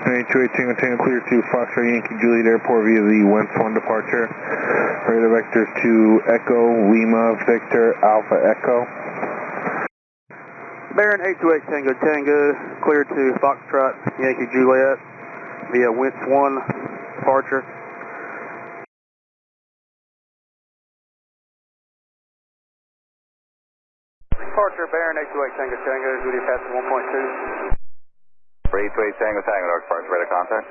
828 Tango Tango clear to Foxtrot Yankee Juliet Airport via the Wentz 1 departure. Radar vectors to Echo Lima Victor Alpha Echo. Baron 828 Tango Tango clear to Foxtrot Yankee Juliet via Wentz 1 departure. Departure Baron 828 Tango Tango, Juliet passing 1.2. 828 Tango Tango, North departure, radar contact.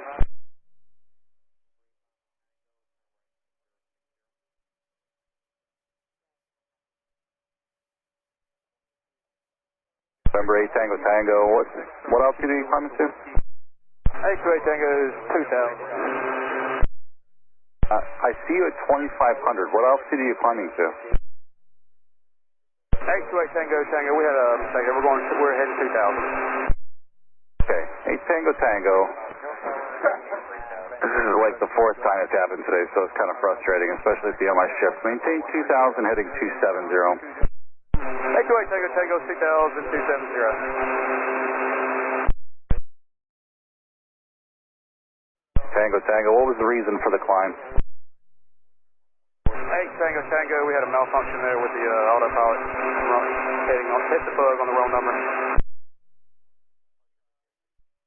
November 8 Tango Tango, what altitude are you climbing to? 828 Tango is 2,000. I see you at 2,500. What altitude are you climbing to? 828 Tango Tango, we had a mistake. We're heading 2,000. Okay, 8 Tango Tango. This is like the fourth time it's happened today, so it's kind of frustrating, especially at the end of my shift. Maintain 2,000, heading 270. 828 Tango Tango, 2,000, 270. Tango Tango, what was the reason for the climb? 8 Tango Tango, we had a malfunction there with the autopilot hit the bug on the wrong number.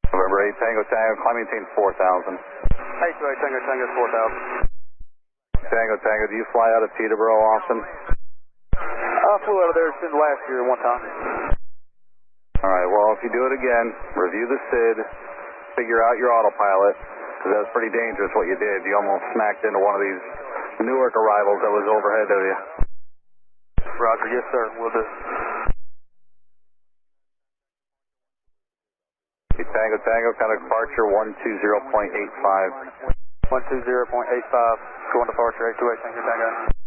November 8 Tango Tango, climb maintain 4,000. 828 Tango Tango, 4,000. Tango Tango, do you fly out of Peterborough often? I flew out of there since last year one time. Alright, well if you do it again, review the SID, figure out your autopilot, because that was pretty dangerous what you did. You almost smacked into one of these Newark arrivals that was overhead of you. Roger, yes sir, will do. Tango Tango, kind of departure 120.85. 120.85, going departure 828 Tango Tango.